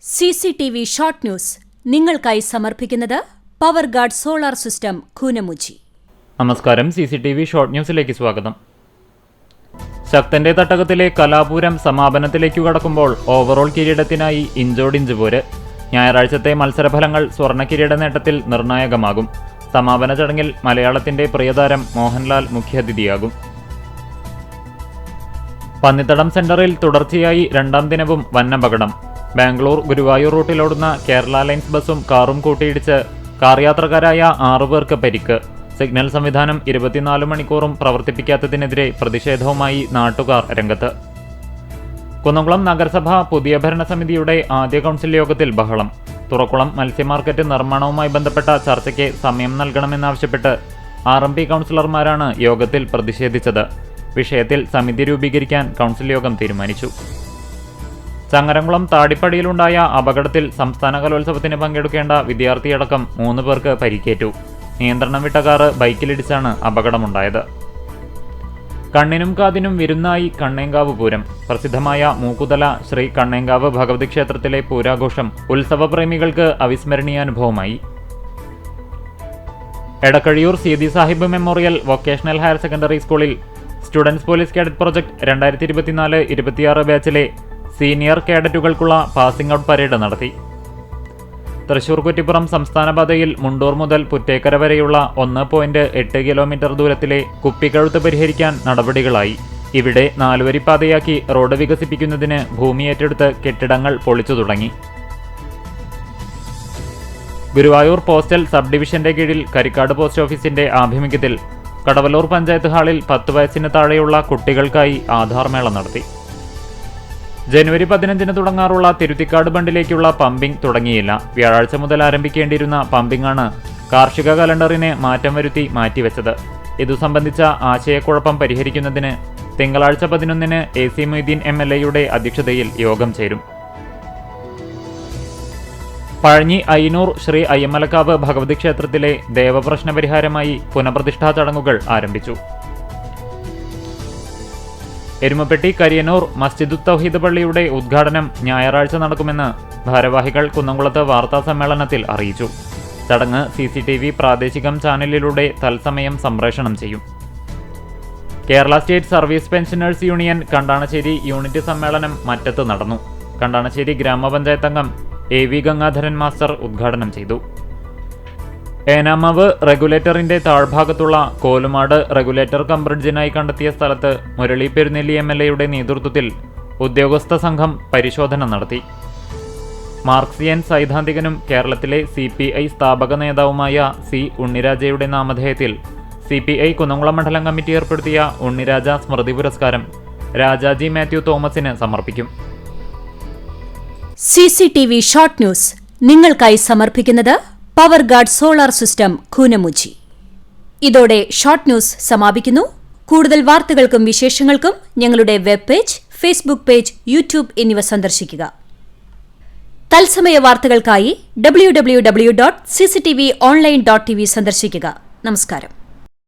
CCTV short news നിങ്ങൾക്കായി സമർപ്പിക്കുന്നത് power guard solar system Koonamuchi. നമസ്കാരം. CCTV ഷോർട്ട് ന്യൂസിലേക്ക് സ്വാഗതം. ശക്തന്റെ തട്ടകത്തിലെ കലാപൂരം സമാപനത്തിലേക്കു കടക്കുമ്പോൾ ഓവറോൾ കിരീടത്തിനായി ഇഞ്ചോടിഞ്ച് പോര്. ഞായറാഴ്ചത്തെ മത്സരഫലങ്ങൾ സ്വർണ്ണ കിരീട നേട്ടത്തിൽ നിർണായകമാകും. സമാപന ചടങ്ങിൽ മലയാളത്തിന്റെ പ്രിയതാരം മോഹൻലാൽ മുഖ്യാതിഥിയാകും. പന്നിത്തടം സെന്ററിൽ തുടർച്ചയായി രണ്ടാം ദിനവും വന്നപകടം. ബാംഗ്ലൂർ ഗുരുവായൂർ റൂട്ടിലോടുന്ന കേരള ലൈൻസ് ബസും കാറും കൂട്ടിയിടിച്ച് കാർ യാത്രക്കാരായ 6 പേർക്ക് പരിക്ക്. സിഗ്നൽ സംവിധാനം 24 മണിക്കൂറും പ്രവർത്തിപ്പിക്കാത്തതിനെതിരെ പ്രതിഷേധവുമായി നാട്ടുകാർ രംഗത്ത്. കുന്നംകുളം നഗരസഭ പുതിയ ഭരണസമിതിയുടെ ആദ്യ കൗൺസിൽ യോഗത്തിൽ ബഹളം. തുറക്കുളം മത്സ്യമാർക്കറ്റ് നിർമ്മാണവുമായി ബന്ധപ്പെട്ട ചർച്ചയ്ക്ക് സമയം നൽകണമെന്നാവശ്യപ്പെട്ട് RMP കൗൺസിലർമാരാണ് യോഗത്തിൽ പ്രതിഷേധിച്ചത്. വിഷയത്തിൽ സമിതി രൂപീകരിക്കാൻ കൗൺസിൽ യോഗം തീരുമാനിച്ചു. ചങ്ങരംകുളം താടിപ്പടിയിലുണ്ടായ അപകടത്തിൽ സംസ്ഥാന കലോത്സവത്തിന് പങ്കെടുക്കേണ്ട വിദ്യാർത്ഥിയടക്കം 3 പേർക്ക് പരിക്കേറ്റു. നിയന്ത്രണം വിട്ട കാറ് ബൈക്കിലിടിച്ചാണ് അപകടമുണ്ടായത്. കണ്ണിനും കാതിനും വിരുന്നായി കണ്ണേങ്കാവ് പൂരം. പ്രസിദ്ധമായ മൂക്കുതല ശ്രീ കണ്ണേങ്കാവ് ഭഗവതി ക്ഷേത്രത്തിലെ പൂരാഘോഷം ഉത്സവപ്രേമികൾക്ക് അവിസ്മരണീയാനുഭവമായി. Edakkazhiyur Seethi Sahib memorial vocational higher secondary സ്കൂളിൽ സ്റ്റുഡൻസ് പോലീസ് കേഡറ്റ് പ്രൊജക്ട് 2024-26 ബാച്ചിലെ സീനിയർ കേഡറ്റുകൾക്കുള്ള പാസിംഗ് ഔട്ട് പരേഡ് നടത്തി. തൃശൂർ കുറ്റിപ്പുറം സംസ്ഥാനപാതയിൽ മുണ്ടൂർ മുതൽ പുറ്റേക്കര വരെയുള്ള 1.8 കിലോമീറ്റർ ദൂരത്തിലെ കുപ്പിക്കഴുത്ത് പരിഹരിക്കാൻ നടപടികളായി. ഇവിടെ 4 വരിപ്പാതയാക്കി റോഡ് വികസിപ്പിക്കുന്നതിന് ഭൂമി ഏറ്റെടുത്ത് കെട്ടിടങ്ങൾ പൊളിച്ചു തുടങ്ങി. ഗുരുവായൂർ പോസ്റ്റൽ സബ് ഡിവിഷന്റെ കീഴിൽ കരിക്കാട് പോസ്റ്റ് ഓഫീസിന്റെ ആഭിമുഖ്യത്തിൽ കടവല്ലൂർ പഞ്ചായത്ത് ഹാളിൽ 10 വയസ്സിന് താഴെയുള്ള കുട്ടികൾക്കായി ആധാർ മേള നടത്തി. ജനുവരി 15 തുടങ്ങാറുള്ള തിരുത്തിക്കാട് ബണ്ടിലേക്കുള്ള പമ്പിംഗ് തുടങ്ങിയില്ല. വ്യാഴാഴ്ച മുതൽ ആരംഭിക്കേണ്ടിയിരുന്ന പമ്പിംഗാണ് കാർഷിക കലണ്ടറിന് മാറ്റം വരുത്തി മാറ്റിവെച്ചത്. ഇതു സംബന്ധിച്ച ആശയക്കുഴപ്പം പരിഹരിക്കുന്നതിന് തിങ്കളാഴ്ച 11-ന് AC മൊയ്തീൻ MLA-യുടെ അധ്യക്ഷതയിൽ യോഗം ചേരും. പഴഞ്ഞി അയ്യന്നൂർ ശ്രീ അയ്യമ്മലക്കാവ് ഭഗവതി ക്ഷേത്രത്തിലെ ദേവപ്രശ്ന പരിഹാരമായി പുനഃപ്രതിഷ്ഠാ ചടങ്ങുകൾ ആരംഭിച്ചു. എരുമപ്പെട്ടി കരിയന്നൂർ മസ്ജിദു തൗഹീദ് പള്ളിയുടെ ഉദ്ഘാടനം ഞായറാഴ്ച നടക്കുമെന്ന് ഭാരവാഹികൾ കുന്നംകുളത്ത് വാർത്താസമ്മേളനത്തിൽ അറിയിച്ചു. ചടങ്ങ് CCTV പ്രാദേശികം ചാനലിലൂടെ തത്സമയം സംപ്രേഷണം ചെയ്യും. Kerala state service pensioners union Kandanassery unit സമ്മേളനം മറ്റത്ത് നടന്നു. കണ്ടാണശ്ശേരി ഗ്രാമപഞ്ചായത്ത് അംഗം AV ഗംഗാധരൻ മാസ്റ്റർ ഉദ്ഘാടനം ചെയ്തു. ഏനാമാവ് റെഗുലേറ്ററിന്റെ താഴ്ഭാഗത്തുള്ള കോലുമാട് റെഗുലേറ്റർ കം ബ്രിഡ്ജിനായി കണ്ടെത്തിയ സ്ഥലത്ത് മുരളി പെരുന്നെല്ലി MLA-യുടെ നേതൃത്വത്തിൽ ഉദ്യോഗസ്ഥ സംഘം പരിശോധന നടത്തി. മാർക്സിയൻ സൈദ്ധാന്തികനും കേരളത്തിലെ CPI സ്ഥാപക നേതാവുമായ C. ഉണ്ണിരാജയുടെ നാമധേയത്തിൽ CPI കുന്നംകുളം മണ്ഡലം കമ്മിറ്റി ഏർപ്പെടുത്തിയ ഉണ്ണിരാജ സ്മൃതി പുരസ്കാരം രാജാജി മാത്യു തോമസിന് സമർപ്പിക്കും. CCTV ഷോർട്ട് ന്യൂസ് നിങ്ങൾക്കായി സമർപ്പിക്കുന്നത് power guard solar system Koonamuchi. ഇതോടെ ഷോർട്ട് ന്യൂസ് സമാപിക്കുന്നു. കൂടുതൽ വാർത്തകൾക്കും വിശേഷങ്ങൾക്കും ഞങ്ങളുടെ web page, Facebook page, YouTube എന്നിവ സന്ദർശിക്കുക. തത്സമയ വാർത്തകൾക്കായി www.cctv online.tv സന്ദർശിക്കുക. നമസ്കാരം.